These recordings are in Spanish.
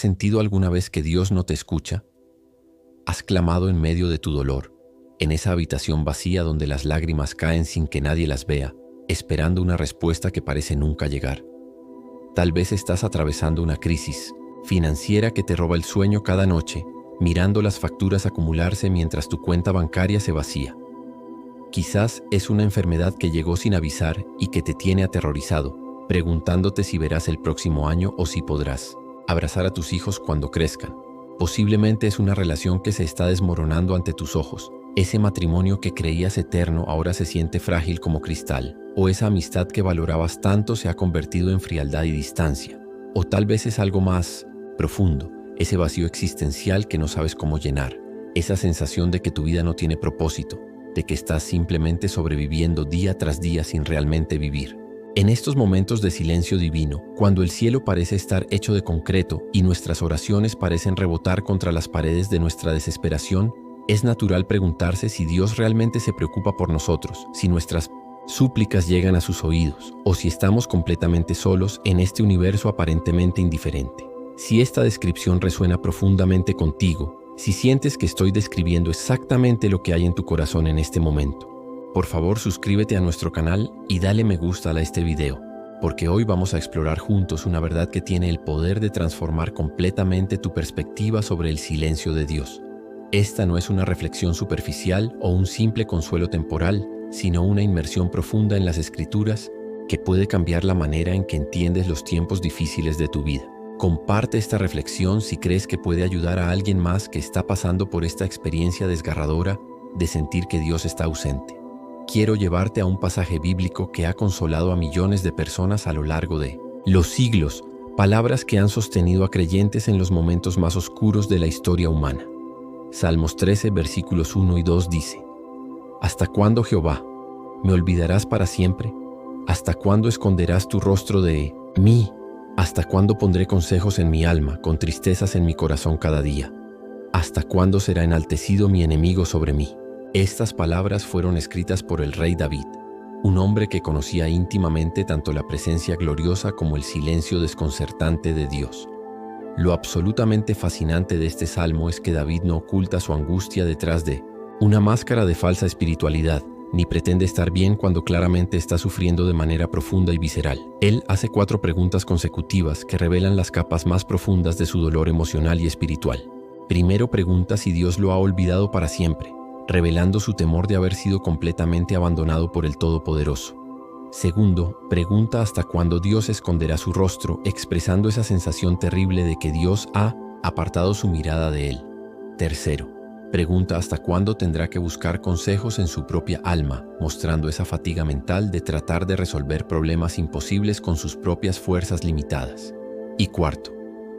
sentido alguna vez que Dios no te escucha? ¿Has clamado en medio de tu dolor, en esa habitación vacía donde las lágrimas caen sin que nadie las vea, esperando una respuesta que parece nunca llegar? Tal vez estás atravesando una crisis financiera que te roba el sueño cada noche, mirando las facturas acumularse mientras tu cuenta bancaria se vacía. Quizás es una enfermedad que llegó sin avisar y que te tiene aterrorizado, preguntándote si verás el próximo año o si podrás abrazar a tus hijos cuando crezcan. Posiblemente es una relación que se está desmoronando ante tus ojos. Ese matrimonio que creías eterno ahora se siente frágil como cristal. O esa amistad que valorabas tanto se ha convertido en frialdad y distancia. O tal vez es algo más profundo, ese vacío existencial que no sabes cómo llenar. Esa sensación de que tu vida no tiene propósito, de que estás simplemente sobreviviendo día tras día sin realmente vivir. En estos momentos de silencio divino, cuando el cielo parece estar hecho de concreto y nuestras oraciones parecen rebotar contra las paredes de nuestra desesperación, es natural preguntarse si Dios realmente se preocupa por nosotros, si nuestras súplicas llegan a sus oídos, o si estamos completamente solos en este universo aparentemente indiferente. Si esta descripción resuena profundamente contigo, si sientes que estoy describiendo exactamente lo que hay en tu corazón en este momento, por favor suscríbete a nuestro canal y dale me gusta a este video, porque hoy vamos a explorar juntos una verdad que tiene el poder de transformar completamente tu perspectiva sobre el silencio de Dios. Esta no es una reflexión superficial o un simple consuelo temporal, sino una inmersión profunda en las Escrituras que puede cambiar la manera en que entiendes los tiempos difíciles de tu vida. Comparte esta reflexión si crees que puede ayudar a alguien más que está pasando por esta experiencia desgarradora de sentir que Dios está ausente. Quiero llevarte a un pasaje bíblico que ha consolado a millones de personas a lo largo de los siglos, palabras que han sostenido a creyentes en los momentos más oscuros de la historia humana. Salmos 13, versículos 1 y 2 dice: ¿Hasta cuándo, Jehová, me olvidarás para siempre? ¿Hasta cuándo esconderás tu rostro de mí? ¿Hasta cuándo pondré consejos en mi alma, con tristezas en mi corazón cada día? ¿Hasta cuándo será enaltecido mi enemigo sobre mí? Estas palabras fueron escritas por el rey David, un hombre que conocía íntimamente tanto la presencia gloriosa como el silencio desconcertante de Dios. Lo absolutamente fascinante de este salmo es que David no oculta su angustia detrás de una máscara de falsa espiritualidad, ni pretende estar bien cuando claramente está sufriendo de manera profunda y visceral. Él hace 4 preguntas consecutivas que revelan las capas más profundas de su dolor emocional y espiritual. Primero pregunta si Dios lo ha olvidado para siempre, revelando su temor de haber sido completamente abandonado por el Todopoderoso. Segundo, pregunta hasta cuándo Dios esconderá su rostro, expresando esa sensación terrible de que Dios ha apartado su mirada de él. Tercero, pregunta hasta cuándo tendrá que buscar consejos en su propia alma, mostrando esa fatiga mental de tratar de resolver problemas imposibles con sus propias fuerzas limitadas. Y cuarto,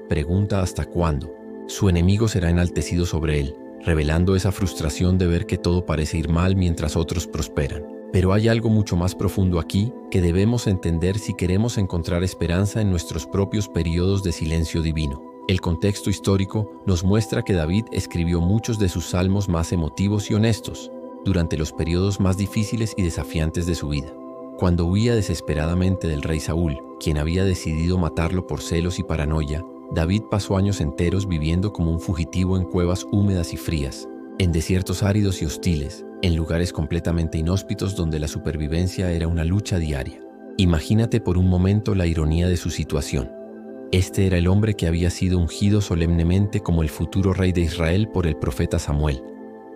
pregunta hasta cuándo su enemigo será enaltecido sobre él, revelando esa frustración de ver que todo parece ir mal mientras otros prosperan. Pero hay algo mucho más profundo aquí que debemos entender si queremos encontrar esperanza en nuestros propios periodos de silencio divino. El contexto histórico nos muestra que David escribió muchos de sus salmos más emotivos y honestos durante los periodos más difíciles y desafiantes de su vida. Cuando huía desesperadamente del rey Saúl, quien había decidido matarlo por celos y paranoia, David pasó años enteros viviendo como un fugitivo en cuevas húmedas y frías, en desiertos áridos y hostiles, en lugares completamente inhóspitos donde la supervivencia era una lucha diaria. Imagínate por un momento la ironía de su situación. Este era el hombre que había sido ungido solemnemente como el futuro rey de Israel por el profeta Samuel,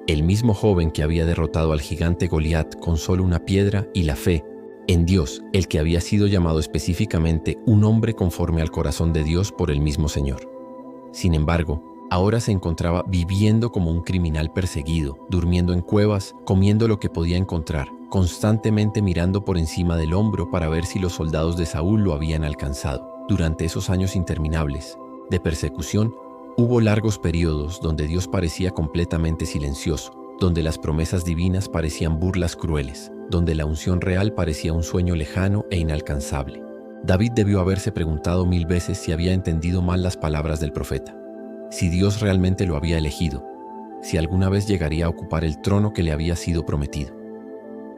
el mismo joven que había derrotado al gigante Goliat con solo una piedra y la fe en Dios, el que había sido llamado específicamente un hombre conforme al corazón de Dios por el mismo Señor. Sin embargo, ahora se encontraba viviendo como un criminal perseguido, durmiendo en cuevas, comiendo lo que podía encontrar, constantemente mirando por encima del hombro para ver si los soldados de Saúl lo habían alcanzado. Durante esos años interminables de persecución, hubo largos periodos donde Dios parecía completamente silencioso, donde las promesas divinas parecían burlas crueles, donde la unción real parecía un sueño lejano e inalcanzable. David debió haberse preguntado 1000 veces si había entendido mal las palabras del profeta, si Dios realmente lo había elegido, si alguna vez llegaría a ocupar el trono que le había sido prometido.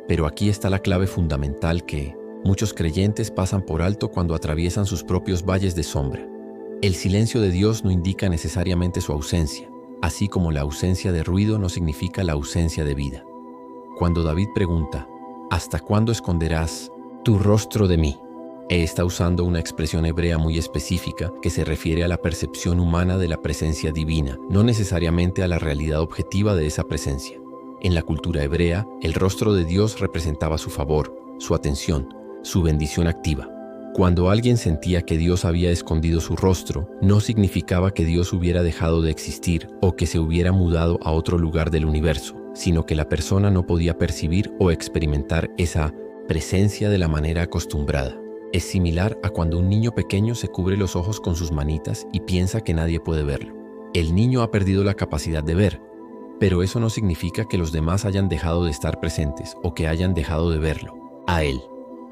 Pero aquí está la clave fundamental que muchos creyentes pasan por alto cuando atraviesan sus propios valles de sombra. El silencio de Dios no indica necesariamente su ausencia, así como la ausencia de ruido no significa la ausencia de vida. Cuando David pregunta, ¿hasta cuándo esconderás tu rostro de mí? Está usando una expresión hebrea muy específica que se refiere a la percepción humana de la presencia divina, no necesariamente a la realidad objetiva de esa presencia. En la cultura hebrea, el rostro de Dios representaba su favor, su atención, su bendición activa. Cuando alguien sentía que Dios había escondido su rostro, no significaba que Dios hubiera dejado de existir o que se hubiera mudado a otro lugar del universo, sino que la persona no podía percibir o experimentar esa presencia de la manera acostumbrada. Es similar a cuando un niño pequeño se cubre los ojos con sus manitas y piensa que nadie puede verlo. El niño ha perdido la capacidad de ver, pero eso no significa que los demás hayan dejado de estar presentes o que hayan dejado de verlo a él.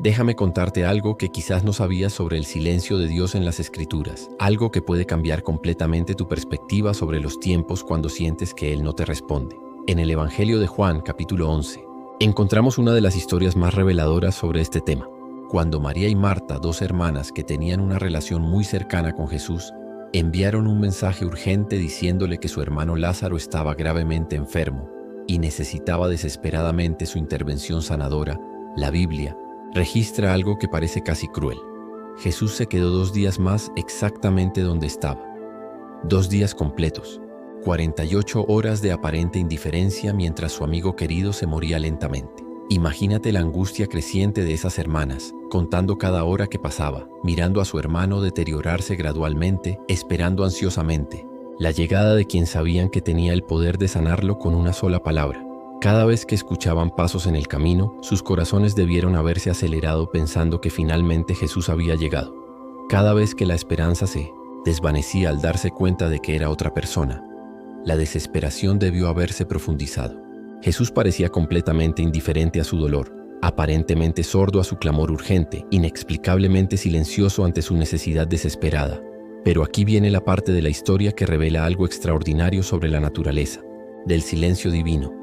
Déjame contarte algo que quizás no sabías sobre el silencio de Dios en las Escrituras, algo que puede cambiar completamente tu perspectiva sobre los tiempos cuando sientes que Él no te responde. En el Evangelio de Juan, capítulo 11, encontramos una de las historias más reveladoras sobre este tema. Cuando María y Marta, dos hermanas que tenían una relación muy cercana con Jesús, enviaron un mensaje urgente diciéndole que su hermano Lázaro estaba gravemente enfermo y necesitaba desesperadamente su intervención sanadora, la Biblia registra algo que parece casi cruel. Jesús se quedó 2 días más exactamente donde estaba. 2 días completos, 48 horas de aparente indiferencia mientras su amigo querido se moría lentamente. Imagínate la angustia creciente de esas hermanas, contando cada hora que pasaba, mirando a su hermano deteriorarse gradualmente, esperando ansiosamente la llegada de quien sabían que tenía el poder de sanarlo con una sola palabra. Cada vez que escuchaban pasos en el camino, sus corazones debieron haberse acelerado pensando que finalmente Jesús había llegado. Cada vez que la esperanza se desvanecía al darse cuenta de que era otra persona, la desesperación debió haberse profundizado. Jesús parecía completamente indiferente a su dolor, aparentemente sordo a su clamor urgente, inexplicablemente silencioso ante su necesidad desesperada. Pero aquí viene la parte de la historia que revela algo extraordinario sobre la naturaleza del silencio divino.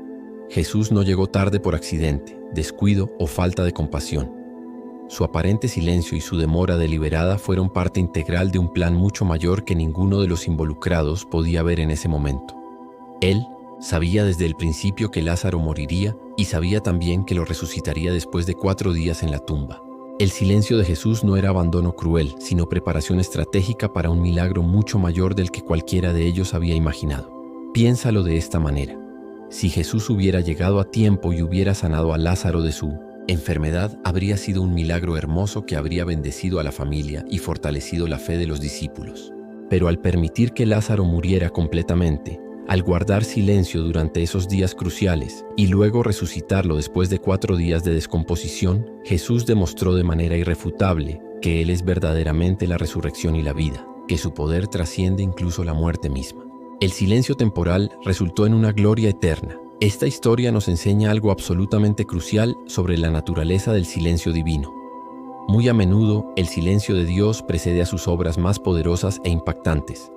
Jesús no llegó tarde por accidente, descuido o falta de compasión. Su aparente silencio y su demora deliberada fueron parte integral de un plan mucho mayor que ninguno de los involucrados podía ver en ese momento. Él sabía desde el principio que Lázaro moriría y sabía también que lo resucitaría después de 4 días en la tumba. El silencio de Jesús no era abandono cruel, sino preparación estratégica para un milagro mucho mayor del que cualquiera de ellos había imaginado. Piénsalo de esta manera. Si Jesús hubiera llegado a tiempo y hubiera sanado a Lázaro de su enfermedad, habría sido un milagro hermoso que habría bendecido a la familia y fortalecido la fe de los discípulos. Pero al permitir que Lázaro muriera completamente, al guardar silencio durante esos días cruciales y luego resucitarlo después de 4 días de descomposición, Jesús demostró de manera irrefutable que Él es verdaderamente la resurrección y la vida, que su poder trasciende incluso la muerte misma. El silencio temporal resultó en una gloria eterna. Esta historia nos enseña algo absolutamente crucial sobre la naturaleza del silencio divino. Muy a menudo, el silencio de Dios precede a sus obras más poderosas e impactantes.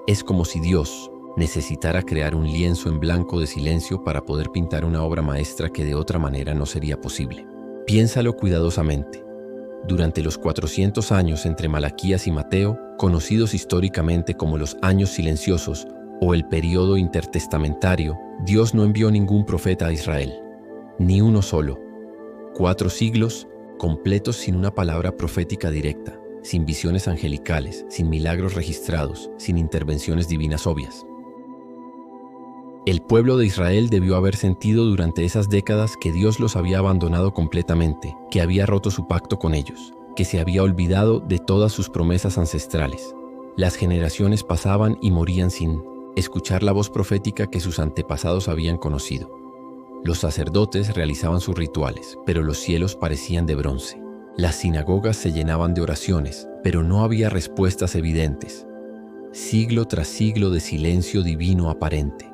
Es como si Dios necesitara crear un lienzo en blanco de silencio para poder pintar una obra maestra que de otra manera no sería posible. Piénsalo cuidadosamente. Durante los 400 años entre Malaquías y Mateo, conocidos históricamente como los años silenciosos o el período intertestamentario, Dios no envió ningún profeta a Israel, ni uno solo. 4 siglos completos sin una palabra profética directa, sin visiones angelicales, sin milagros registrados, sin intervenciones divinas obvias. El pueblo de Israel debió haber sentido durante esas décadas que Dios los había abandonado completamente, que había roto su pacto con ellos, que se había olvidado de todas sus promesas ancestrales. Las generaciones pasaban y morían sin escuchar la voz profética que sus antepasados habían conocido. Los sacerdotes realizaban sus rituales, pero los cielos parecían de bronce. Las sinagogas se llenaban de oraciones, pero no había respuestas evidentes. Siglo tras siglo de silencio divino aparente.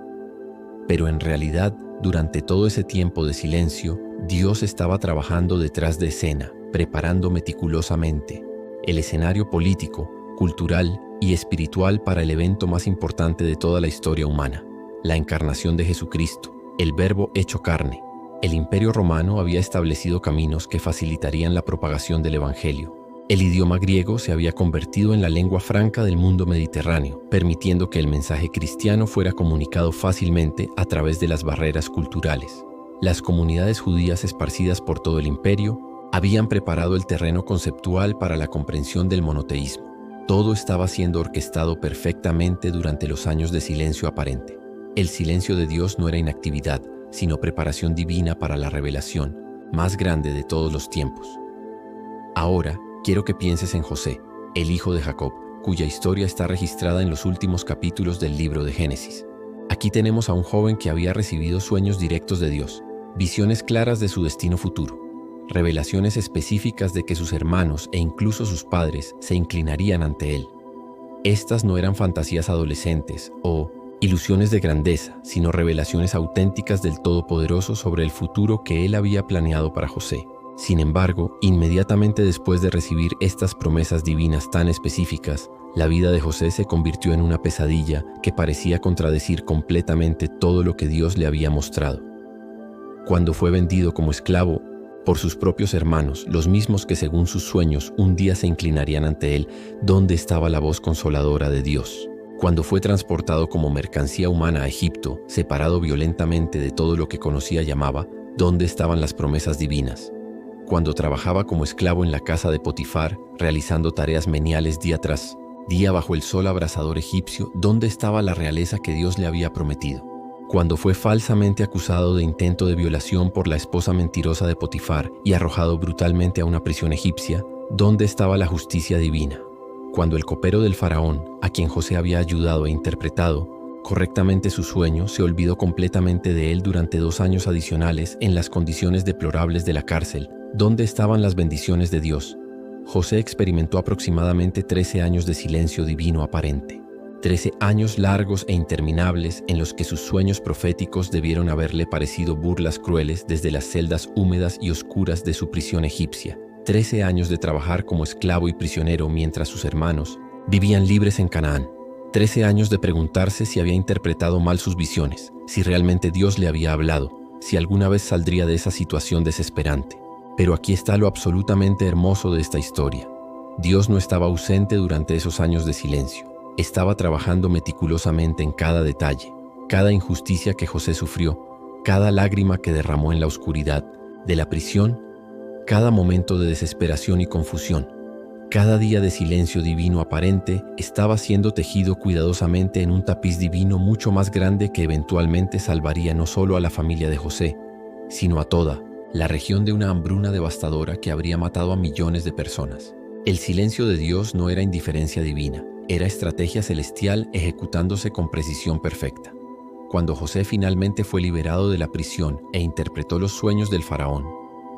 Pero en realidad, durante todo ese tiempo de silencio, Dios estaba trabajando detrás de escena, preparando meticulosamente el escenario político, cultural y espiritual para el evento más importante de toda la historia humana, la encarnación de Jesucristo, el Verbo hecho carne. El Imperio Romano había establecido caminos que facilitarían la propagación del Evangelio, El idioma griego se había convertido en la lengua franca del mundo mediterráneo, permitiendo que el mensaje cristiano fuera comunicado fácilmente a través de las barreras culturales. Las comunidades judías esparcidas por todo el imperio habían preparado el terreno conceptual para la comprensión del monoteísmo. Todo estaba siendo orquestado perfectamente durante los años de silencio aparente. El silencio de Dios no era inactividad, sino preparación divina para la revelación más grande de todos los tiempos. Ahora, quiero que pienses en José, el hijo de Jacob, cuya historia está registrada en los últimos capítulos del libro de Génesis. Aquí tenemos a un joven que había recibido sueños directos de Dios, visiones claras de su destino futuro, revelaciones específicas de que sus hermanos e incluso sus padres se inclinarían ante él. Estas no eran fantasías adolescentes o ilusiones de grandeza, sino revelaciones auténticas del Todopoderoso sobre el futuro que él había planeado para José. Sin embargo, inmediatamente después de recibir estas promesas divinas tan específicas, la vida de José se convirtió en una pesadilla que parecía contradecir completamente todo lo que Dios le había mostrado. Cuando fue vendido como esclavo por sus propios hermanos, los mismos que según sus sueños un día se inclinarían ante él, ¿dónde estaba la voz consoladora de Dios? Cuando fue transportado como mercancía humana a Egipto, separado violentamente de todo lo que conocía y amaba, ¿dónde estaban las promesas divinas? Cuando trabajaba como esclavo en la casa de Potifar, realizando tareas meniales día tras día bajo el sol abrasador egipcio, ¿dónde estaba la realeza que Dios le había prometido? Cuando fue falsamente acusado de intento de violación por la esposa mentirosa de Potifar y arrojado brutalmente a una prisión egipcia, ¿dónde estaba la justicia divina? Cuando el copero del faraón, a quien José había ayudado e interpretado correctamente su sueño, se olvidó completamente de él durante 2 años adicionales en las condiciones deplorables de la cárcel, ¿dónde estaban las bendiciones de Dios? José experimentó aproximadamente 13 años de silencio divino aparente. 13 años largos e interminables en los que sus sueños proféticos debieron haberle parecido burlas crueles desde las celdas húmedas y oscuras de su prisión egipcia. 13 años de trabajar como esclavo y prisionero mientras sus hermanos vivían libres en Canaán. 13 años de preguntarse si había interpretado mal sus visiones, si realmente Dios le había hablado, si alguna vez saldría de esa situación desesperante. Pero aquí está lo absolutamente hermoso de esta historia. Dios no estaba ausente durante esos años de silencio. Estaba trabajando meticulosamente en cada detalle, cada injusticia que José sufrió, cada lágrima que derramó en la oscuridad de la prisión, cada momento de desesperación y confusión, cada día de silencio divino aparente estaba siendo tejido cuidadosamente en un tapiz divino mucho más grande que eventualmente salvaría no solo a la familia de José, sino a toda la región de una hambruna devastadora que habría matado a millones de personas. El silencio de Dios no era indiferencia divina, era estrategia celestial ejecutándose con precisión perfecta. Cuando José finalmente fue liberado de la prisión e interpretó los sueños del faraón,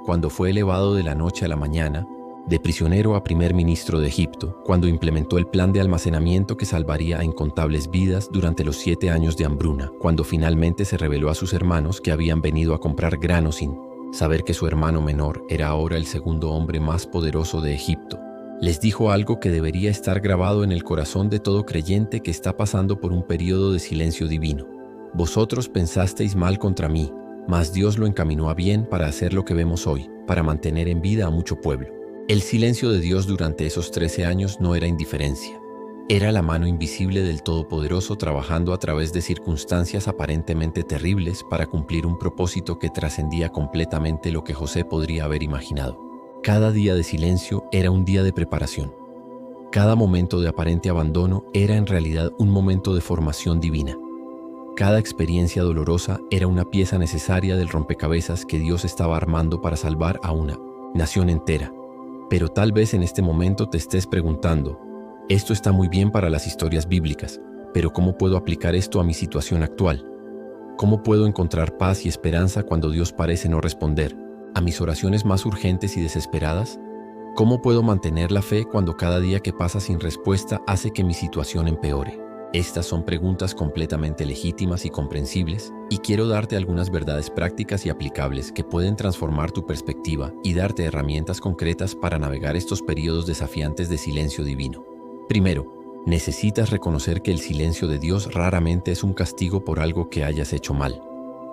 cuando fue elevado de la noche a la mañana, de prisionero a primer ministro de Egipto, cuando implementó el plan de almacenamiento que salvaría a incontables vidas durante los 7 años de hambruna, cuando finalmente se reveló a sus hermanos que habían venido a comprar grano sin saber que su hermano menor era ahora el segundo hombre más poderoso de Egipto, les dijo algo que debería estar grabado en el corazón de todo creyente que está pasando por un periodo de silencio divino. Vosotros pensasteis mal contra mí, mas Dios lo encaminó a bien para hacer lo que vemos hoy, para mantener en vida a mucho pueblo. El silencio de Dios durante esos 13 años no era indiferencia. Era la mano invisible del Todopoderoso trabajando a través de circunstancias aparentemente terribles para cumplir un propósito que trascendía completamente lo que José podría haber imaginado. Cada día de silencio era un día de preparación. Cada momento de aparente abandono era en realidad un momento de formación divina. Cada experiencia dolorosa era una pieza necesaria del rompecabezas que Dios estaba armando para salvar a una nación entera. Pero tal vez en este momento te estés preguntando, esto está muy bien para las historias bíblicas, pero ¿cómo puedo aplicar esto a mi situación actual? ¿Cómo puedo encontrar paz y esperanza cuando Dios parece no responder a mis oraciones más urgentes y desesperadas? ¿Cómo puedo mantener la fe cuando cada día que pasa sin respuesta hace que mi situación empeore? Estas son preguntas completamente legítimas y comprensibles, y quiero darte algunas verdades prácticas y aplicables que pueden transformar tu perspectiva y darte herramientas concretas para navegar estos periodos desafiantes de silencio divino. Primero, necesitas reconocer que el silencio de Dios raramente es un castigo por algo que hayas hecho mal,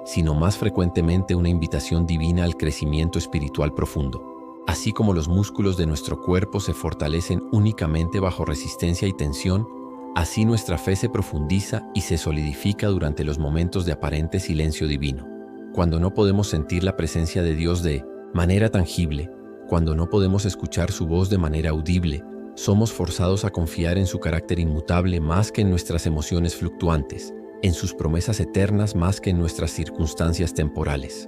sino más frecuentemente una invitación divina al crecimiento espiritual profundo. Así como los músculos de nuestro cuerpo se fortalecen únicamente bajo resistencia y tensión, así nuestra fe se profundiza y se solidifica durante los momentos de aparente silencio divino. Cuando no podemos sentir la presencia de Dios de manera tangible, cuando no podemos escuchar su voz de manera audible, somos forzados a confiar en su carácter inmutable más que en nuestras emociones fluctuantes, en sus promesas eternas más que en nuestras circunstancias temporales.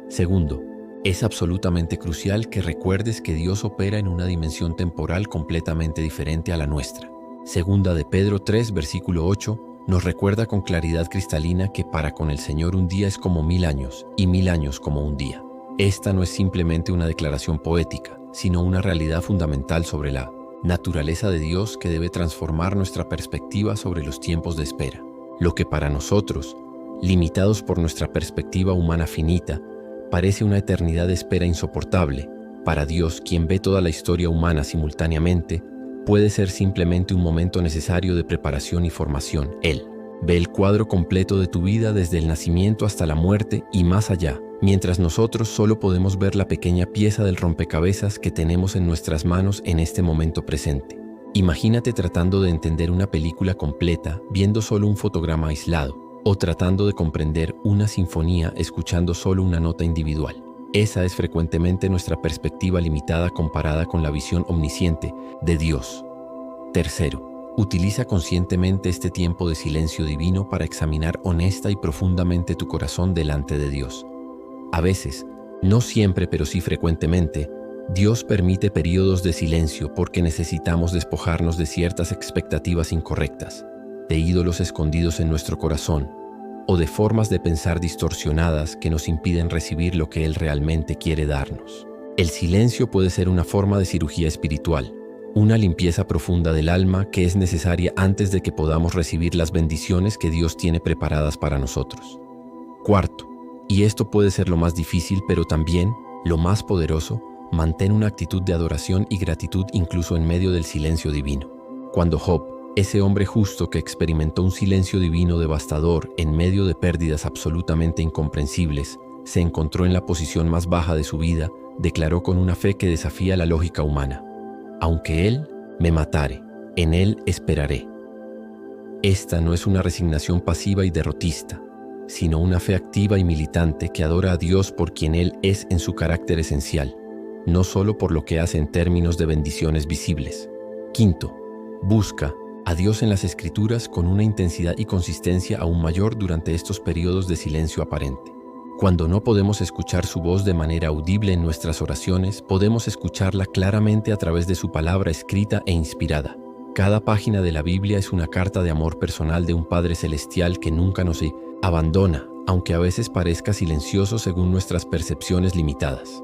Segundo, es absolutamente crucial que recuerdes que Dios opera en una dimensión temporal completamente diferente a la nuestra. Segunda de Pedro 3, versículo 8, nos recuerda con claridad cristalina que para con el Señor un día es como 1000 años y 1000 años como un día. Esta no es simplemente una declaración poética, sino una realidad fundamental sobre la naturaleza de Dios que debe transformar nuestra perspectiva sobre los tiempos de espera. Lo que para nosotros, limitados por nuestra perspectiva humana finita, parece una eternidad de espera insoportable, para Dios, quien ve toda la historia humana simultáneamente, puede ser simplemente un momento necesario de preparación y formación. Él ve el cuadro completo de tu vida desde el nacimiento hasta la muerte y más allá, mientras nosotros solo podemos ver la pequeña pieza del rompecabezas que tenemos en nuestras manos en este momento presente. Imagínate tratando de entender una película completa viendo solo un fotograma aislado, o tratando de comprender una sinfonía escuchando solo una nota individual. Esa es frecuentemente nuestra perspectiva limitada comparada con la visión omnisciente de Dios. Tercero, utiliza conscientemente este tiempo de silencio divino para examinar honesta y profundamente tu corazón delante de Dios. A veces, no siempre pero sí frecuentemente, Dios permite periodos de silencio porque necesitamos despojarnos de ciertas expectativas incorrectas, de ídolos escondidos en nuestro corazón, o de formas de pensar distorsionadas que nos impiden recibir lo que Él realmente quiere darnos. El silencio puede ser una forma de cirugía espiritual, una limpieza profunda del alma que es necesaria antes de que podamos recibir las bendiciones que Dios tiene preparadas para nosotros. Cuarto, y esto puede ser lo más difícil, pero también lo más poderoso, mantén una actitud de adoración y gratitud incluso en medio del silencio divino. Cuando Job, ese hombre justo que experimentó un silencio divino devastador en medio de pérdidas absolutamente incomprensibles, se encontró en la posición más baja de su vida, declaró con una fe que desafía la lógica humana: aunque Él me matare, en Él esperaré. Esta no es una resignación pasiva y derrotista, sino una fe activa y militante que adora a Dios por quien Él es en su carácter esencial, no solo por lo que hace en términos de bendiciones visibles. Quinto, busca a Dios en las Escrituras con una intensidad y consistencia aún mayor durante estos periodos de silencio aparente. Cuando no podemos escuchar su voz de manera audible en nuestras oraciones, podemos escucharla claramente a través de su palabra escrita e inspirada. Cada página de la Biblia es una carta de amor personal de un Padre Celestial que nunca nos abandona, aunque a veces parezca silencioso según nuestras percepciones limitadas.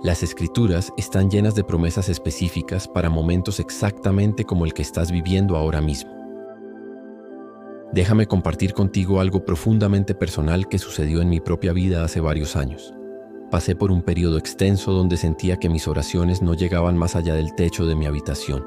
Las Escrituras están llenas de promesas específicas para momentos exactamente como el que estás viviendo ahora mismo. Déjame compartir contigo algo profundamente personal que sucedió en mi propia vida hace varios años. Pasé por un periodo extenso donde sentía que mis oraciones no llegaban más allá del techo de mi habitación,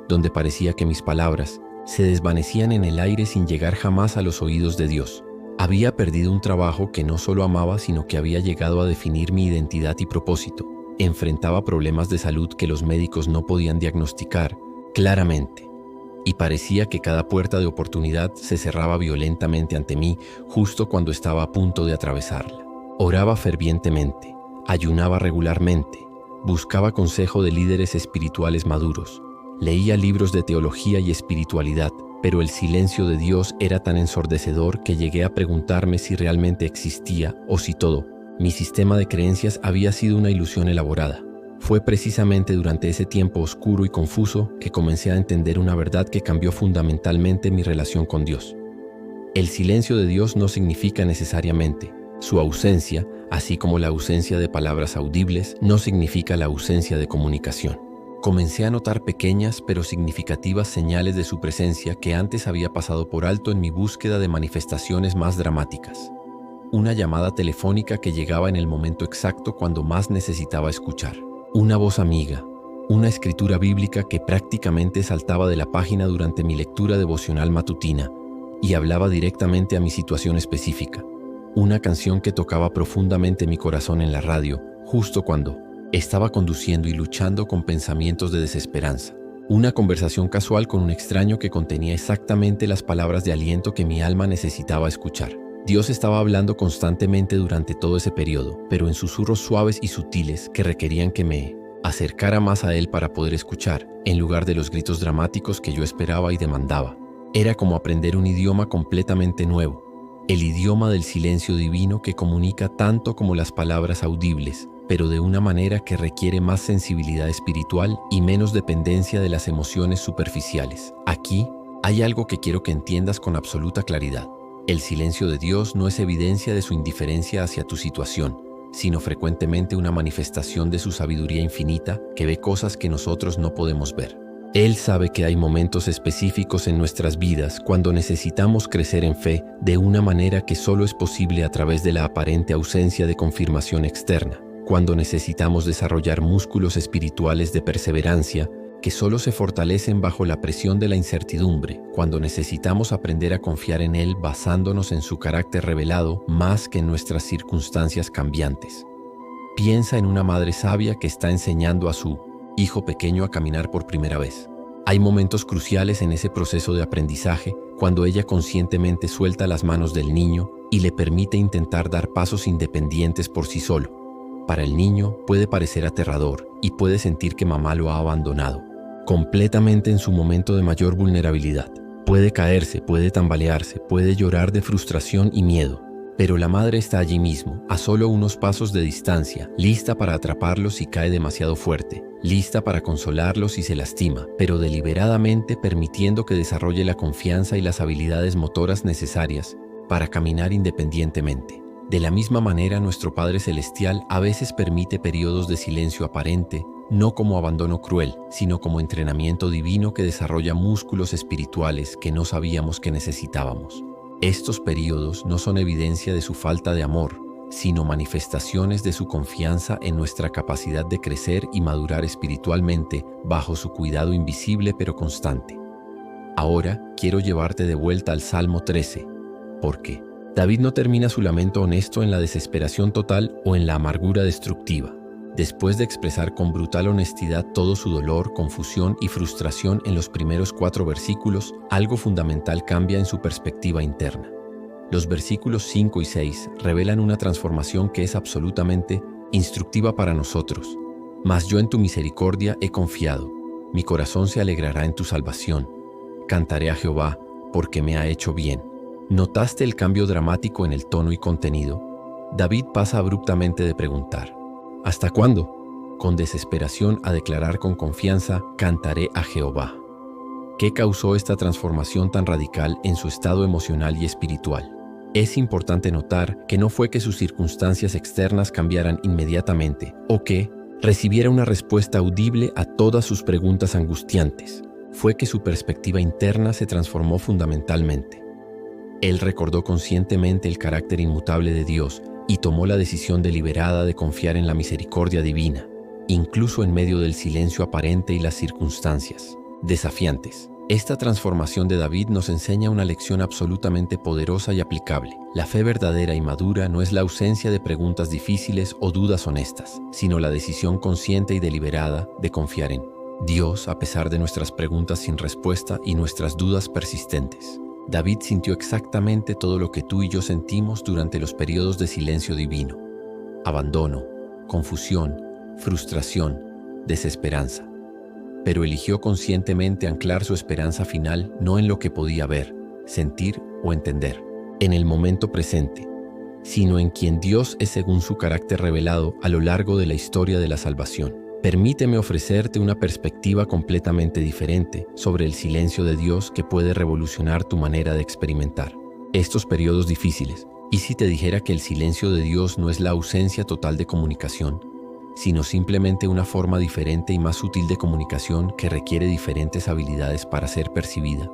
donde parecía que mis palabras se desvanecían en el aire sin llegar jamás a los oídos de Dios. Había perdido un trabajo que no solo amaba, sino que había llegado a definir mi identidad y propósito. Enfrentaba problemas de salud que los médicos no podían diagnosticar claramente, y parecía que cada puerta de oportunidad se cerraba violentamente ante mí justo cuando estaba a punto de atravesarla. Oraba fervientemente, ayunaba regularmente, buscaba consejo de líderes espirituales maduros, leía libros de teología y espiritualidad, pero el silencio de Dios era tan ensordecedor que llegué a preguntarme si realmente existía o si todo mi sistema de creencias había sido una ilusión elaborada. Fue precisamente durante ese tiempo oscuro y confuso que comencé a entender una verdad que cambió fundamentalmente mi relación con Dios. El silencio de Dios no significa necesariamente su ausencia, así como la ausencia de palabras audibles no significa la ausencia de comunicación. Comencé a notar pequeñas pero significativas señales de su presencia que antes había pasado por alto en mi búsqueda de manifestaciones más dramáticas. Una llamada telefónica que llegaba en el momento exacto cuando más necesitaba escuchar. Una voz amiga, una escritura bíblica que prácticamente saltaba de la página durante mi lectura devocional matutina y hablaba directamente a mi situación específica. Una canción que tocaba profundamente mi corazón en la radio, justo cuando Estaba conduciendo y luchando con pensamientos de desesperanza. Una conversación casual con un extraño que contenía exactamente las palabras de aliento que mi alma necesitaba escuchar. Dios estaba hablando constantemente durante todo ese periodo, pero en susurros suaves y sutiles que requerían que me acercara más a Él para poder escuchar, en lugar de los gritos dramáticos que yo esperaba y demandaba. Era como aprender un idioma completamente nuevo, el idioma del silencio divino que comunica tanto como las palabras audibles, pero de una manera que requiere más sensibilidad espiritual y menos dependencia de las emociones superficiales. Aquí hay algo que quiero que entiendas con absoluta claridad. El silencio de Dios no es evidencia de su indiferencia hacia tu situación, sino frecuentemente una manifestación de su sabiduría infinita que ve cosas que nosotros no podemos ver. Él sabe que hay momentos específicos en nuestras vidas cuando necesitamos crecer en fe de una manera que solo es posible a través de la aparente ausencia de confirmación externa, cuando necesitamos desarrollar músculos espirituales de perseverancia que solo se fortalecen bajo la presión de la incertidumbre, cuando necesitamos aprender a confiar en Él basándonos en su carácter revelado más que en nuestras circunstancias cambiantes. Piensa en una madre sabia que está enseñando a su hijo pequeño a caminar por primera vez. Hay momentos cruciales en ese proceso de aprendizaje cuando ella conscientemente suelta las manos del niño y le permite intentar dar pasos independientes por sí solo. Para el niño puede parecer aterrador y puede sentir que mamá lo ha abandonado, completamente en su momento de mayor vulnerabilidad. Puede caerse, puede tambalearse, puede llorar de frustración y miedo, pero la madre está allí mismo, a solo unos pasos de distancia, lista para atraparlo si cae demasiado fuerte, lista para consolarlo si se lastima, pero deliberadamente permitiendo que desarrolle la confianza y las habilidades motoras necesarias para caminar independientemente. De la misma manera, nuestro Padre Celestial a veces permite periodos de silencio aparente, no como abandono cruel, sino como entrenamiento divino que desarrolla músculos espirituales que no sabíamos que necesitábamos. Estos periodos no son evidencia de su falta de amor, sino manifestaciones de su confianza en nuestra capacidad de crecer y madurar espiritualmente bajo su cuidado invisible pero constante. Ahora quiero llevarte de vuelta al Salmo 13, porque David no termina su lamento honesto en la desesperación total o en la amargura destructiva. Después de expresar con brutal honestidad todo su dolor, confusión y frustración en los primeros 4 versículos, algo fundamental cambia en su perspectiva interna. Los versículos 5 y 6 revelan una transformación que es absolutamente instructiva para nosotros. Mas yo en tu misericordia he confiado, mi corazón se alegrará en tu salvación. Cantaré a Jehová, porque me ha hecho bien. ¿Notaste el cambio dramático en el tono y contenido? David pasa abruptamente de preguntar, ¿hasta cuándo?, con desesperación, a declarar con confianza, cantaré a Jehová. ¿Qué causó esta transformación tan radical en su estado emocional y espiritual? Es importante notar que no fue que sus circunstancias externas cambiaran inmediatamente o que recibiera una respuesta audible a todas sus preguntas angustiantes. Fue que su perspectiva interna se transformó fundamentalmente. Él recordó conscientemente el carácter inmutable de Dios y tomó la decisión deliberada de confiar en la misericordia divina, incluso en medio del silencio aparente y las circunstancias desafiantes. Esta transformación de David nos enseña una lección absolutamente poderosa y aplicable. La fe verdadera y madura no es la ausencia de preguntas difíciles o dudas honestas, sino la decisión consciente y deliberada de confiar en Dios a pesar de nuestras preguntas sin respuesta y nuestras dudas persistentes. David sintió exactamente todo lo que tú y yo sentimos durante los periodos de silencio divino: abandono, confusión, frustración, desesperanza. Pero eligió conscientemente anclar su esperanza final no en lo que podía ver, sentir o entender, en el momento presente, sino en quien Dios es según su carácter revelado a lo largo de la historia de la salvación. Permíteme ofrecerte una perspectiva completamente diferente sobre el silencio de Dios que puede revolucionar tu manera de experimentar estos periodos difíciles. ¿Y si te dijera que el silencio de Dios no es la ausencia total de comunicación, sino simplemente una forma diferente y más sutil de comunicación que requiere diferentes habilidades para ser percibida?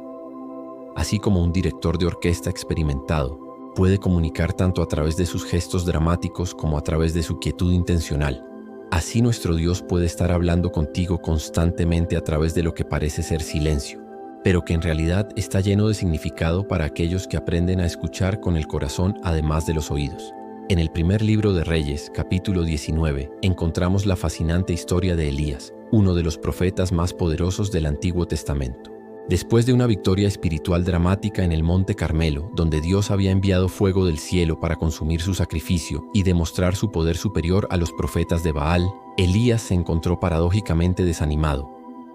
Así como un director de orquesta experimentado puede comunicar tanto a través de sus gestos dramáticos como a través de su quietud intencional, así nuestro Dios puede estar hablando contigo constantemente a través de lo que parece ser silencio, pero que en realidad está lleno de significado para aquellos que aprenden a escuchar con el corazón además de los oídos. En el primer libro de Reyes, capítulo 19, encontramos la fascinante historia de Elías, uno de los profetas más poderosos del Antiguo Testamento. Después de una victoria espiritual dramática en el Monte Carmelo, donde Dios había enviado fuego del cielo para consumir su sacrificio y demostrar su poder superior a los profetas de Baal, Elías se encontró paradójicamente desanimado,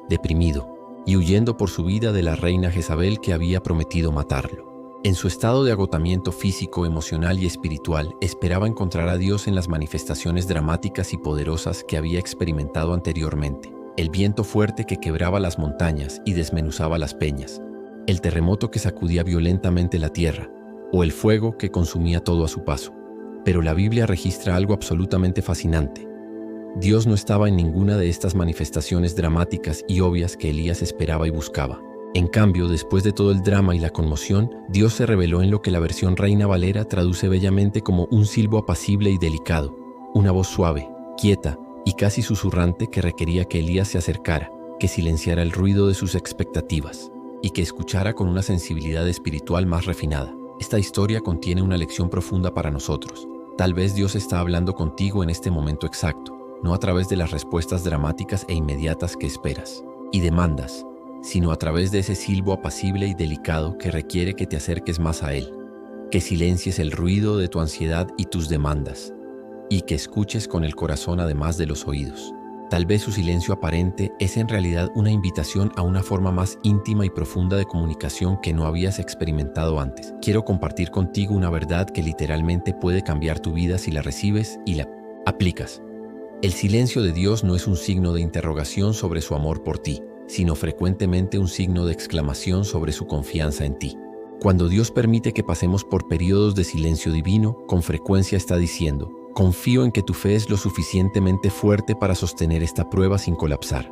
deprimido y huyendo por su vida de la reina Jezabel que había prometido matarlo. En su estado de agotamiento físico, emocional y espiritual, esperaba encontrar a Dios en las manifestaciones dramáticas y poderosas que había experimentado anteriormente. El viento fuerte que quebraba las montañas y desmenuzaba las peñas, el terremoto que sacudía violentamente la tierra, o el fuego que consumía todo a su paso. Pero la Biblia registra algo absolutamente fascinante. Dios no estaba en ninguna de estas manifestaciones dramáticas y obvias que Elías esperaba y buscaba. En cambio, después de todo el drama y la conmoción, Dios se reveló en lo que la versión Reina Valera traduce bellamente como un silbo apacible y delicado, una voz suave, quieta y casi susurrante que requería que Elías se acercara, que silenciara el ruido de sus expectativas y que escuchara con una sensibilidad espiritual más refinada. Esta historia contiene una lección profunda para nosotros. Tal vez Dios está hablando contigo en este momento exacto, no a través de las respuestas dramáticas e inmediatas que esperas y demandas, sino a través de ese silbo apacible y delicado que requiere que te acerques más a Él, que silencies el ruido de tu ansiedad y tus demandas, y que escuches con el corazón además de los oídos. Tal vez su silencio aparente es en realidad una invitación a una forma más íntima y profunda de comunicación que no habías experimentado antes. Quiero compartir contigo una verdad que literalmente puede cambiar tu vida si la recibes y la aplicas. El silencio de Dios no es un signo de interrogación sobre su amor por ti, sino frecuentemente un signo de exclamación sobre su confianza en ti. Cuando Dios permite que pasemos por periodos de silencio divino, con frecuencia está diciendo: confío en que tu fe es lo suficientemente fuerte para sostener esta prueba sin colapsar.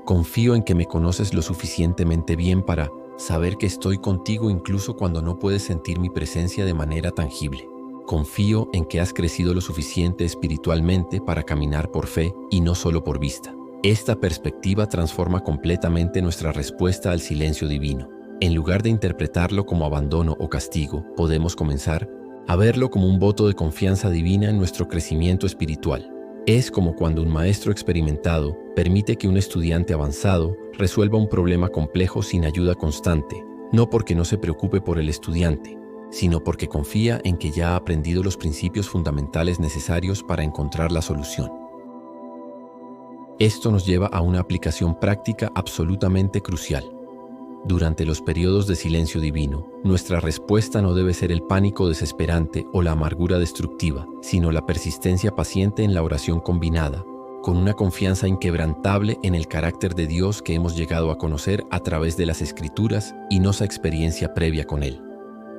Confío en que me conoces lo suficientemente bien para saber que estoy contigo incluso cuando no puedes sentir mi presencia de manera tangible. Confío en que has crecido lo suficiente espiritualmente para caminar por fe y no solo por vista. Esta perspectiva transforma completamente nuestra respuesta al silencio divino. En lugar de interpretarlo como abandono o castigo, podemos comenzar a verlo como un voto de confianza divina en nuestro crecimiento espiritual. Es como cuando un maestro experimentado permite que un estudiante avanzado resuelva un problema complejo sin ayuda constante, no porque no se preocupe por el estudiante, sino porque confía en que ya ha aprendido los principios fundamentales necesarios para encontrar la solución. Esto nos lleva a una aplicación práctica absolutamente crucial. Durante los periodos de silencio divino, nuestra respuesta no debe ser el pánico desesperante o la amargura destructiva, sino la persistencia paciente en la oración combinada, con una confianza inquebrantable en el carácter de Dios que hemos llegado a conocer a través de las Escrituras y nuestra experiencia previa con Él.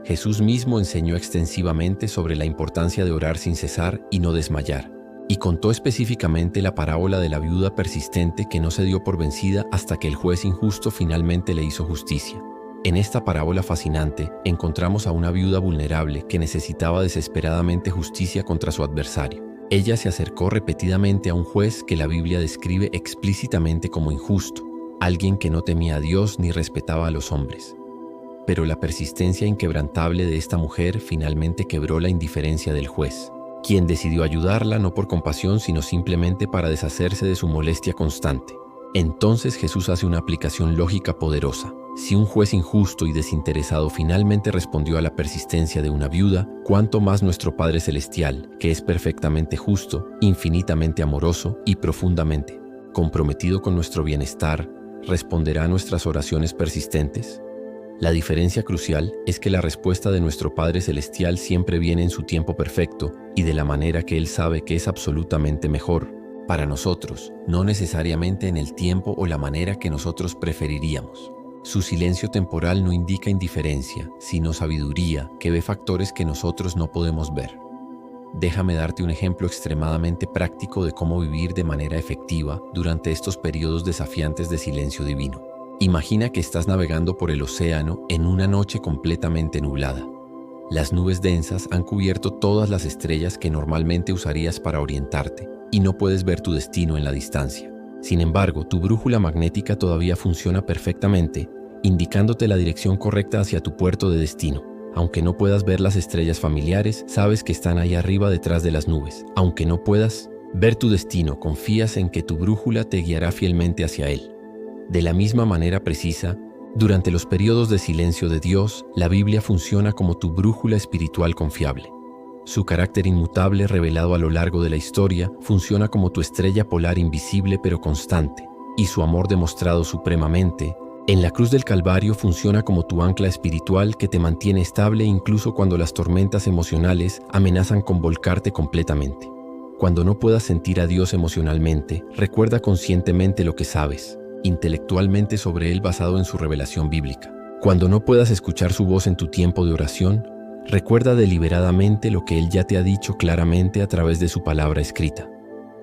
Jesús mismo enseñó extensivamente sobre la importancia de orar sin cesar y no desmayar, y contó específicamente la parábola de la viuda persistente que no se dio por vencida hasta que el juez injusto finalmente le hizo justicia. En esta parábola fascinante encontramos a una viuda vulnerable que necesitaba desesperadamente justicia contra su adversario. Ella se acercó repetidamente a un juez que la Biblia describe explícitamente como injusto, alguien que no temía a Dios ni respetaba a los hombres. Pero la persistencia inquebrantable de esta mujer finalmente quebró la indiferencia del juez, quien decidió ayudarla no por compasión sino simplemente para deshacerse de su molestia constante. Entonces Jesús hace una aplicación lógica poderosa. Si un juez injusto y desinteresado finalmente respondió a la persistencia de una viuda, ¿cuánto más nuestro Padre Celestial, que es perfectamente justo, infinitamente amoroso y profundamente comprometido con nuestro bienestar, responderá a nuestras oraciones persistentes? La diferencia crucial es que la respuesta de nuestro Padre Celestial siempre viene en su tiempo perfecto y de la manera que Él sabe que es absolutamente mejor para nosotros, no necesariamente en el tiempo o la manera que nosotros preferiríamos. Su silencio temporal no indica indiferencia, sino sabiduría que ve factores que nosotros no podemos ver. Déjame darte un ejemplo extremadamente práctico de cómo vivir de manera efectiva durante estos periodos desafiantes de silencio divino. Imagina que estás navegando por el océano en una noche completamente nublada. Las nubes densas han cubierto todas las estrellas que normalmente usarías para orientarte y no puedes ver tu destino en la distancia. Sin embargo, tu brújula magnética todavía funciona perfectamente, indicándote la dirección correcta hacia tu puerto de destino. Aunque no puedas ver las estrellas familiares, sabes que están ahí arriba detrás de las nubes. Aunque no puedas ver tu destino, confías en que tu brújula te guiará fielmente hacia él. De la misma manera precisa, durante los periodos de silencio de Dios, la Biblia funciona como tu brújula espiritual confiable. Su carácter inmutable, revelado a lo largo de la historia, funciona como tu estrella polar invisible pero constante, y su amor demostrado supremamente en la cruz del Calvario funciona como tu ancla espiritual que te mantiene estable incluso cuando las tormentas emocionales amenazan con volcarte completamente. Cuando no puedas sentir a Dios emocionalmente, recuerda conscientemente lo que sabes, intelectualmente sobre Él basado en su revelación bíblica. Cuando no puedas escuchar su voz en tu tiempo de oración, recuerda deliberadamente lo que Él ya te ha dicho claramente a través de su palabra escrita.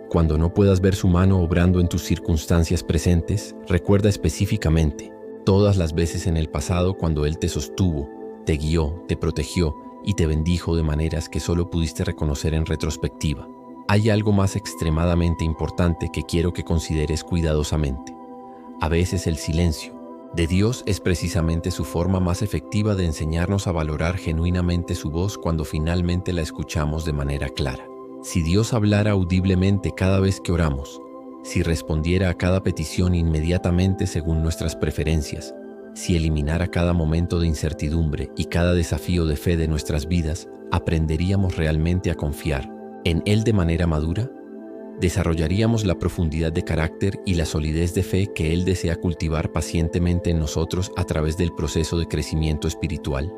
Cuando no puedas ver su mano obrando en tus circunstancias presentes, recuerda específicamente todas las veces en el pasado cuando Él te sostuvo, te guió, te protegió y te bendijo de maneras que solo pudiste reconocer en retrospectiva. Hay algo más extremadamente importante que quiero que consideres cuidadosamente. A veces el silencio de Dios es precisamente su forma más efectiva de enseñarnos a valorar genuinamente su voz cuando finalmente la escuchamos de manera clara. Si Dios hablara audiblemente cada vez que oramos, si respondiera a cada petición inmediatamente según nuestras preferencias, si eliminara cada momento de incertidumbre y cada desafío de fe de nuestras vidas, ¿aprenderíamos realmente a confiar en Él de manera madura? ¿Desarrollaríamos la profundidad de carácter y la solidez de fe que Él desea cultivar pacientemente en nosotros a través del proceso de crecimiento espiritual?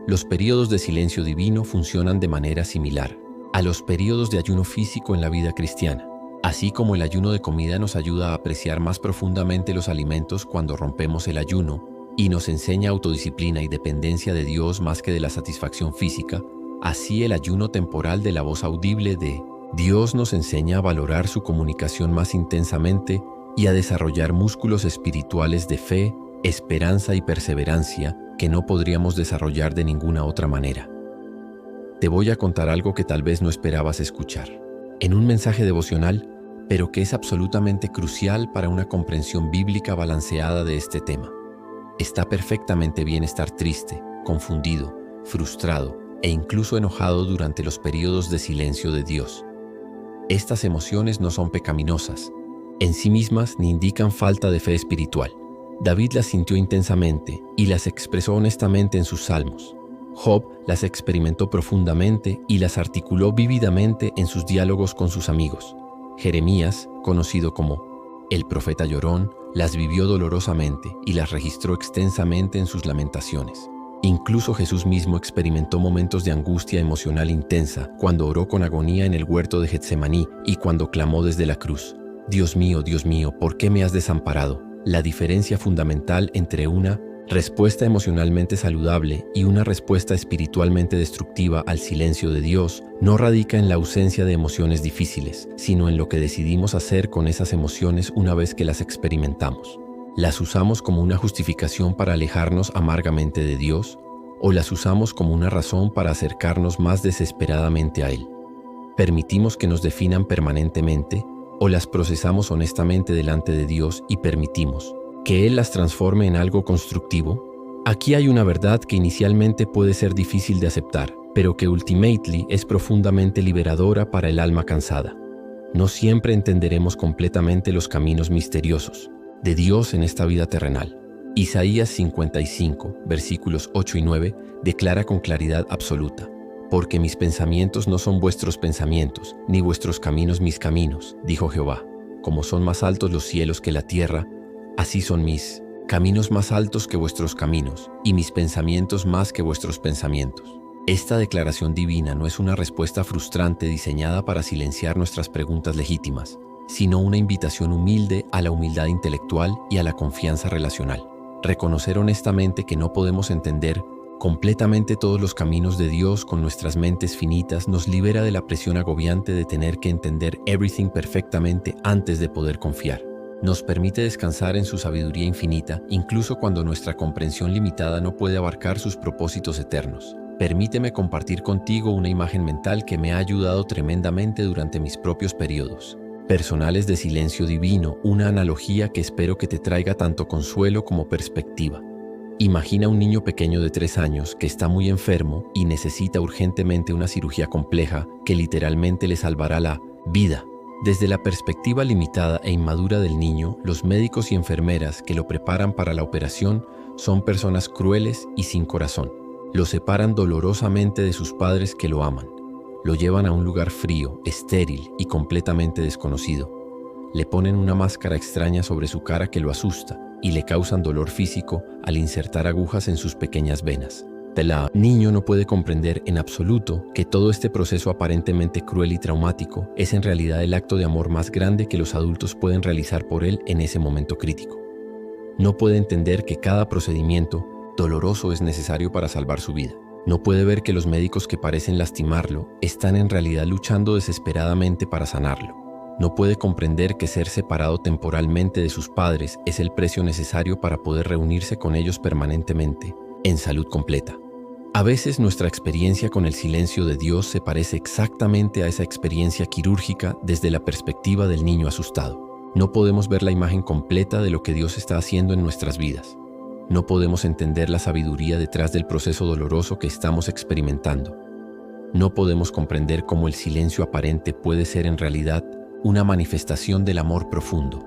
Los períodos de silencio divino funcionan de manera similar a los períodos de ayuno físico en la vida cristiana. Así como el ayuno de comida nos ayuda a apreciar más profundamente los alimentos cuando rompemos el ayuno y nos enseña autodisciplina y dependencia de Dios más que de la satisfacción física, así el ayuno temporal de la voz audible de Dios nos enseña a valorar su comunicación más intensamente y a desarrollar músculos espirituales de fe, esperanza y perseverancia que no podríamos desarrollar de ninguna otra manera. Te voy a contar algo que tal vez no esperabas escuchar, en un mensaje devocional, pero que es absolutamente crucial para una comprensión bíblica balanceada de este tema. Está perfectamente bien estar triste, confundido, frustrado e incluso enojado durante los periodos de silencio de Dios. Estas emociones no son pecaminosas en sí mismas ni indican falta de fe espiritual. David las sintió intensamente y las expresó honestamente en sus salmos. Job las experimentó profundamente y las articuló vívidamente en sus diálogos con sus amigos. Jeremías, conocido como el profeta llorón, las vivió dolorosamente y las registró extensamente en sus lamentaciones. Incluso Jesús mismo experimentó momentos de angustia emocional intensa cuando oró con agonía en el huerto de Getsemaní y cuando clamó desde la cruz: Dios mío, ¿por qué me has desamparado? La diferencia fundamental entre una respuesta emocionalmente saludable y una respuesta espiritualmente destructiva al silencio de Dios no radica en la ausencia de emociones difíciles, sino en lo que decidimos hacer con esas emociones una vez que las experimentamos. ¿Las usamos como una justificación para alejarnos amargamente de Dios o las usamos como una razón para acercarnos más desesperadamente a Él? ¿Permitimos que nos definan permanentemente o las procesamos honestamente delante de Dios y permitimos que Él las transforme en algo constructivo? Aquí hay una verdad que inicialmente puede ser difícil de aceptar, pero que ultimately es profundamente liberadora para el alma cansada. No siempre entenderemos completamente los caminos misteriosos de Dios en esta vida terrenal. Isaías 55, versículos 8 y 9, declara con claridad absoluta: porque mis pensamientos no son vuestros pensamientos, ni vuestros caminos mis caminos, dijo Jehová. Como son más altos los cielos que la tierra, así son mis caminos más altos que vuestros caminos, y mis pensamientos más que vuestros pensamientos. Esta declaración divina no es una respuesta frustrante diseñada para silenciar nuestras preguntas legítimas, sino una invitación humilde a la humildad intelectual y a la confianza relacional. Reconocer honestamente que no podemos entender completamente todos los caminos de Dios con nuestras mentes finitas nos libera de la presión agobiante de tener que entender everything perfectamente antes de poder confiar. Nos permite descansar en su sabiduría infinita, incluso cuando nuestra comprensión limitada no puede abarcar sus propósitos eternos. Permíteme compartir contigo una imagen mental que me ha ayudado tremendamente durante mis propios periodos personales de silencio divino, una analogía que espero que te traiga tanto consuelo como perspectiva. Imagina un niño pequeño de 3 años que está muy enfermo y necesita urgentemente una cirugía compleja que literalmente le salvará la vida. Desde la perspectiva limitada e inmadura del niño, los médicos y enfermeras que lo preparan para la operación son personas crueles y sin corazón. Lo separan dolorosamente de sus padres que lo aman. Lo llevan a un lugar frío, estéril y completamente desconocido. Le ponen una máscara extraña sobre su cara que lo asusta y le causan dolor físico al insertar agujas en sus pequeñas venas. El niño no puede comprender en absoluto que todo este proceso aparentemente cruel y traumático es en realidad el acto de amor más grande que los adultos pueden realizar por él en ese momento crítico. No puede entender que cada procedimiento doloroso es necesario para salvar su vida. No puede ver que los médicos que parecen lastimarlo están en realidad luchando desesperadamente para sanarlo. No puede comprender que ser separado temporalmente de sus padres es el precio necesario para poder reunirse con ellos permanentemente, en salud completa. A veces nuestra experiencia con el silencio de Dios se parece exactamente a esa experiencia quirúrgica desde la perspectiva del niño asustado. No podemos ver la imagen completa de lo que Dios está haciendo en nuestras vidas. No podemos entender la sabiduría detrás del proceso doloroso que estamos experimentando. No podemos comprender cómo el silencio aparente puede ser en realidad una manifestación del amor profundo.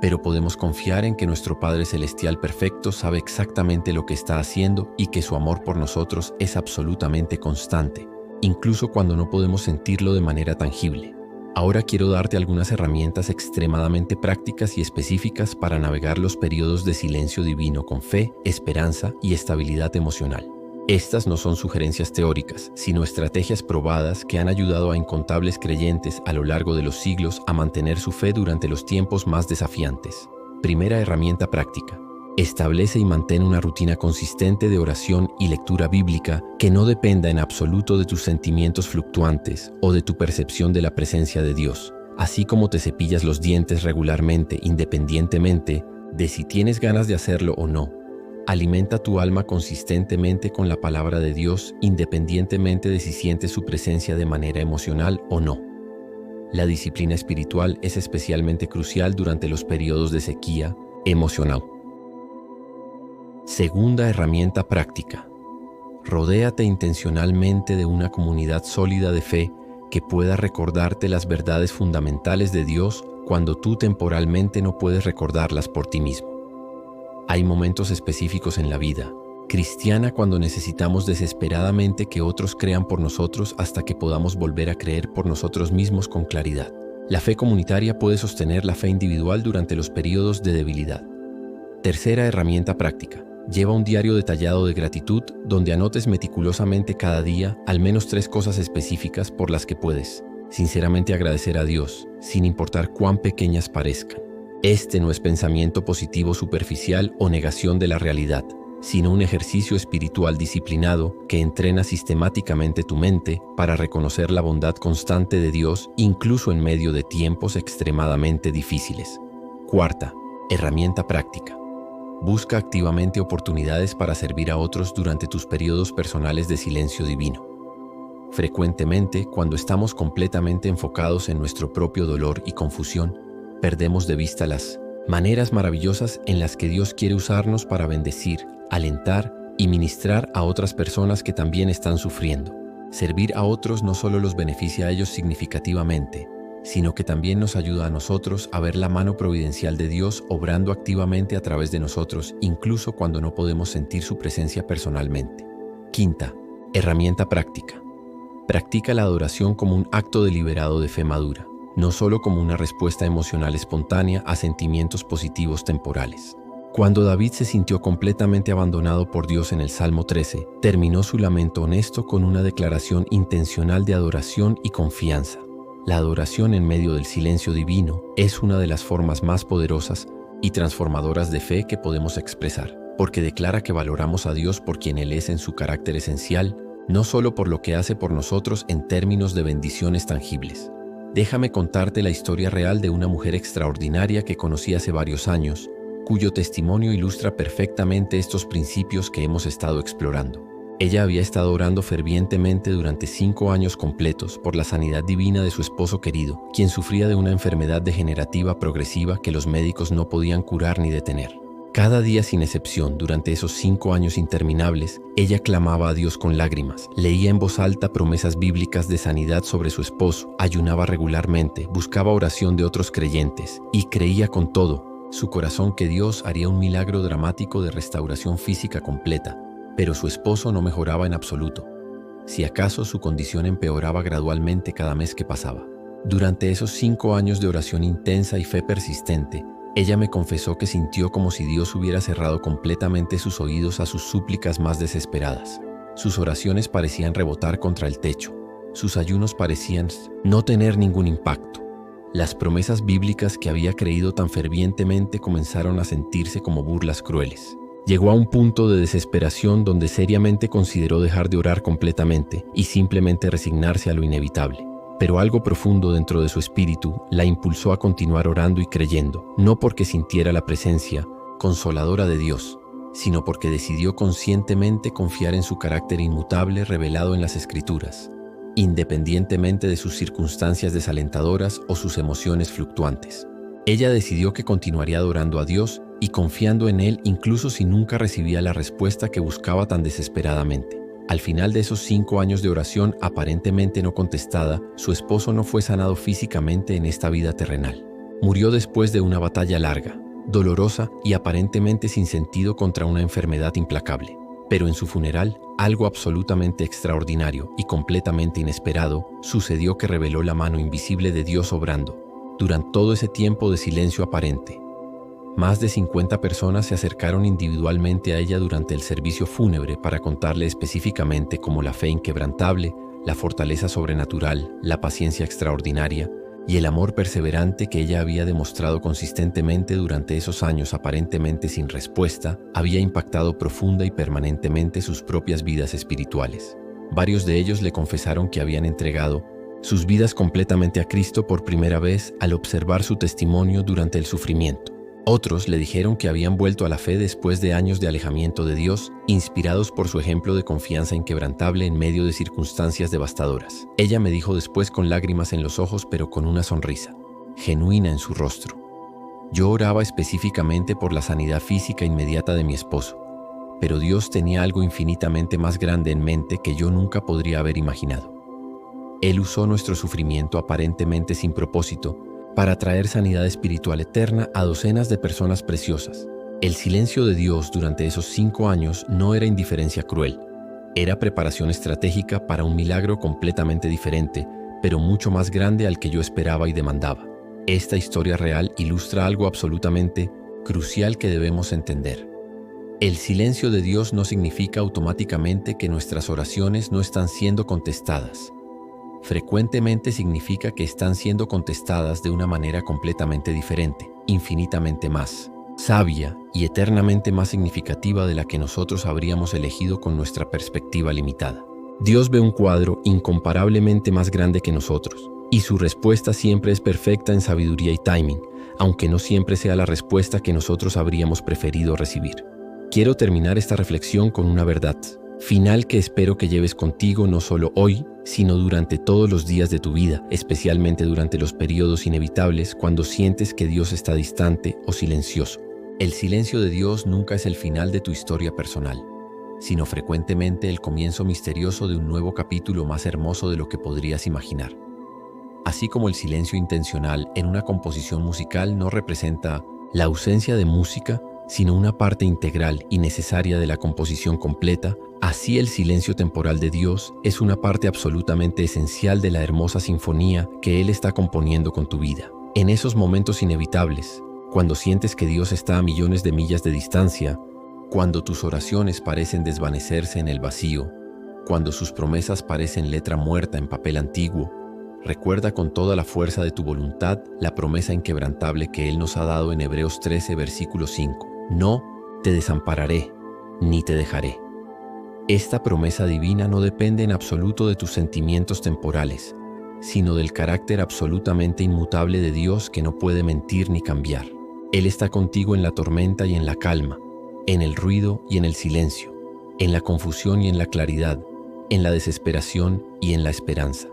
Pero podemos confiar en que nuestro Padre Celestial perfecto sabe exactamente lo que está haciendo y que su amor por nosotros es absolutamente constante, incluso cuando no podemos sentirlo de manera tangible. Ahora quiero darte algunas herramientas extremadamente prácticas y específicas para navegar los periodos de silencio divino con fe, esperanza y estabilidad emocional. Estas no son sugerencias teóricas, sino estrategias probadas que han ayudado a incontables creyentes a lo largo de los siglos a mantener su fe durante los tiempos más desafiantes. Primera herramienta práctica. Establece y mantén una rutina consistente de oración y lectura bíblica que no dependa en absoluto de tus sentimientos fluctuantes o de tu percepción de la presencia de Dios, así como te cepillas los dientes regularmente independientemente de si tienes ganas de hacerlo o no. Alimenta tu alma consistentemente con la palabra de Dios independientemente de si sientes su presencia de manera emocional o no. La disciplina espiritual es especialmente crucial durante los periodos de sequía emocional. Segunda herramienta práctica. Rodéate intencionalmente de una comunidad sólida de fe que pueda recordarte las verdades fundamentales de Dios cuando tú temporalmente no puedes recordarlas por ti mismo. Hay momentos específicos en la vida cristiana cuando necesitamos desesperadamente que otros crean por nosotros hasta que podamos volver a creer por nosotros mismos con claridad. La fe comunitaria puede sostener la fe individual durante los periodos de debilidad. Tercera herramienta práctica. Lleva un diario detallado de gratitud donde anotes meticulosamente cada día al menos 3 cosas específicas por las que puedes sinceramente agradecer a Dios, sin importar cuán pequeñas parezcan. Este no es pensamiento positivo superficial o negación de la realidad, sino un ejercicio espiritual disciplinado que entrena sistemáticamente tu mente para reconocer la bondad constante de Dios incluso en medio de tiempos extremadamente difíciles. Cuarta, herramienta práctica. Busca activamente oportunidades para servir a otros durante tus periodos personales de silencio divino. Frecuentemente, cuando estamos completamente enfocados en nuestro propio dolor y confusión, perdemos de vista las maneras maravillosas en las que Dios quiere usarnos para bendecir, alentar y ministrar a otras personas que también están sufriendo. Servir a otros no solo los beneficia a ellos significativamente, sino que también nos ayuda a nosotros a ver la mano providencial de Dios obrando activamente a través de nosotros, incluso cuando no podemos sentir su presencia personalmente. Quinta, herramienta práctica. Practica la adoración como un acto deliberado de fe madura, no solo como una respuesta emocional espontánea a sentimientos positivos temporales. Cuando David se sintió completamente abandonado por Dios en el Salmo 13, terminó su lamento honesto con una declaración intencional de adoración y confianza. La adoración en medio del silencio divino es una de las formas más poderosas y transformadoras de fe que podemos expresar, porque declara que valoramos a Dios por quien Él es en su carácter esencial, no solo por lo que hace por nosotros en términos de bendiciones tangibles. Déjame contarte la historia real de una mujer extraordinaria que conocí hace varios años, cuyo testimonio ilustra perfectamente estos principios que hemos estado explorando. Ella había estado orando fervientemente durante 5 años completos por la sanidad divina de su esposo querido, quien sufría de una enfermedad degenerativa progresiva que los médicos no podían curar ni detener. Cada día sin excepción, durante esos 5 años interminables, ella clamaba a Dios con lágrimas, leía en voz alta promesas bíblicas de sanidad sobre su esposo, ayunaba regularmente, buscaba oración de otros creyentes y creía con todo su corazón que Dios haría un milagro dramático de restauración física completa, pero su esposo no mejoraba en absoluto. Si acaso su condición empeoraba gradualmente cada mes que pasaba. Durante esos 5 años de oración intensa y fe persistente, ella me confesó que sintió como si Dios hubiera cerrado completamente sus oídos a sus súplicas más desesperadas. Sus oraciones parecían rebotar contra el techo. Sus ayunos parecían no tener ningún impacto. Las promesas bíblicas que había creído tan fervientemente comenzaron a sentirse como burlas crueles. Llegó a un punto de desesperación donde seriamente consideró dejar de orar completamente y simplemente resignarse a lo inevitable. Pero algo profundo dentro de su espíritu la impulsó a continuar orando y creyendo, no porque sintiera la presencia consoladora de Dios, sino porque decidió conscientemente confiar en su carácter inmutable revelado en las Escrituras, independientemente de sus circunstancias desalentadoras o sus emociones fluctuantes. Ella decidió que continuaría adorando a Dios y confiando en Él incluso si nunca recibía la respuesta que buscaba tan desesperadamente. Al final de esos 5 años de oración aparentemente no contestada, su esposo no fue sanado físicamente en esta vida terrenal. Murió después de una batalla larga, dolorosa y aparentemente sin sentido contra una enfermedad implacable. Pero en su funeral, algo absolutamente extraordinario y completamente inesperado sucedió que reveló la mano invisible de Dios obrando. Durante todo ese tiempo de silencio aparente, más de 50 personas se acercaron individualmente a ella durante el servicio fúnebre para contarle específicamente cómo la fe inquebrantable, la fortaleza sobrenatural, la paciencia extraordinaria y el amor perseverante que ella había demostrado consistentemente durante esos años aparentemente sin respuesta, había impactado profunda y permanentemente sus propias vidas espirituales. Varios de ellos le confesaron que habían entregado sus vidas completamente a Cristo por primera vez al observar su testimonio durante el sufrimiento. Otros le dijeron que habían vuelto a la fe después de años de alejamiento de Dios, inspirados por su ejemplo de confianza inquebrantable en medio de circunstancias devastadoras. Ella me dijo después con lágrimas en los ojos pero con una sonrisa genuina en su rostro: yo oraba específicamente por la sanidad física inmediata de mi esposo, pero Dios tenía algo infinitamente más grande en mente que yo nunca podría haber imaginado. Él usó nuestro sufrimiento aparentemente sin propósito para traer sanidad espiritual eterna a docenas de personas preciosas. El silencio de Dios durante esos 5 años no era indiferencia cruel, era preparación estratégica para un milagro completamente diferente, pero mucho más grande al que yo esperaba y demandaba. Esta historia real ilustra algo absolutamente crucial que debemos entender. El silencio de Dios no significa automáticamente que nuestras oraciones no están siendo contestadas. Frecuentemente significa que están siendo contestadas de una manera completamente diferente, infinitamente más sabia y eternamente más significativa de la que nosotros habríamos elegido con nuestra perspectiva limitada. Dios ve un cuadro incomparablemente más grande que nosotros, y su respuesta siempre es perfecta en sabiduría y timing, aunque no siempre sea la respuesta que nosotros habríamos preferido recibir. Quiero terminar esta reflexión con una verdad final que espero que lleves contigo no solo hoy, sino durante todos los días de tu vida, especialmente durante los periodos inevitables cuando sientes que Dios está distante o silencioso. El silencio de Dios nunca es el final de tu historia personal, sino frecuentemente el comienzo misterioso de un nuevo capítulo más hermoso de lo que podrías imaginar. Así como el silencio intencional en una composición musical no representa la ausencia de música, sino una parte integral y necesaria de la composición completa, así el silencio temporal de Dios es una parte absolutamente esencial de la hermosa sinfonía que Él está componiendo con tu vida. En esos momentos inevitables, cuando sientes que Dios está a millones de millas de distancia, cuando tus oraciones parecen desvanecerse en el vacío, cuando sus promesas parecen letra muerta en papel antiguo, recuerda con toda la fuerza de tu voluntad la promesa inquebrantable que Él nos ha dado en Hebreos 13, versículo 5. No te desampararé, ni te dejaré. Esta promesa divina no depende en absoluto de tus sentimientos temporales, sino del carácter absolutamente inmutable de Dios que no puede mentir ni cambiar. Él está contigo en la tormenta y en la calma, en el ruido y en el silencio, en la confusión y en la claridad, en la desesperación y en la esperanza.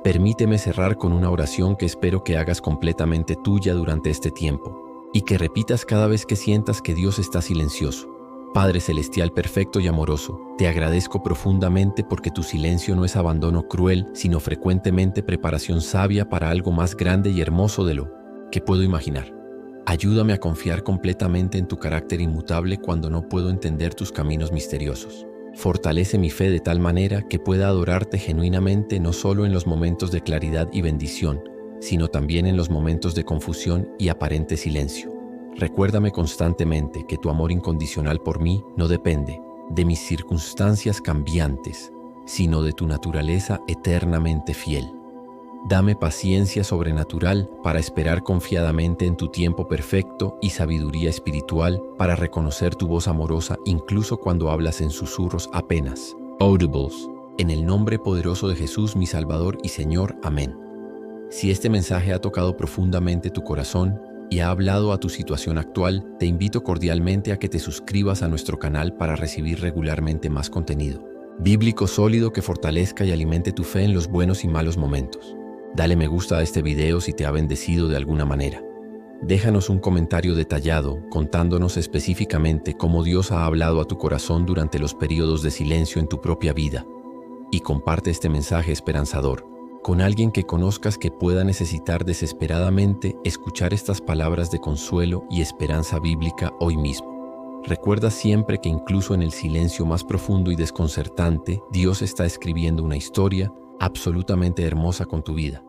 Permíteme cerrar con una oración que espero que hagas completamente tuya durante este tiempo. y que repitas cada vez que sientas que Dios está silencioso. Padre Celestial perfecto y amoroso, te agradezco profundamente porque tu silencio no es abandono cruel, sino frecuentemente preparación sabia para algo más grande y hermoso de lo que puedo imaginar. Ayúdame a confiar completamente en tu carácter inmutable cuando no puedo entender tus caminos misteriosos. Fortalece mi fe de tal manera que pueda adorarte genuinamente no solo en los momentos de claridad y bendición, sino también en los momentos de confusión y aparente silencio. Recuérdame constantemente que tu amor incondicional por mí no depende de mis circunstancias cambiantes, sino de tu naturaleza eternamente fiel. Dame paciencia sobrenatural para esperar confiadamente en tu tiempo perfecto y sabiduría espiritual para reconocer tu voz amorosa incluso cuando hablas en susurros apenas audibles. En el nombre poderoso de Jesús, mi Salvador y Señor. Amén. Si este mensaje ha tocado profundamente tu corazón y ha hablado a tu situación actual, te invito cordialmente a que te suscribas a nuestro canal para recibir regularmente más contenido bíblico sólido que fortalezca y alimente tu fe en los buenos y malos momentos. Dale me gusta a este video si te ha bendecido de alguna manera. Déjanos un comentario detallado contándonos específicamente cómo Dios ha hablado a tu corazón durante los periodos de silencio en tu propia vida. Y comparte este mensaje esperanzador con alguien que conozcas que pueda necesitar desesperadamente escuchar estas palabras de consuelo y esperanza bíblica hoy mismo. Recuerda siempre que incluso en el silencio más profundo y desconcertante, Dios está escribiendo una historia absolutamente hermosa con tu vida.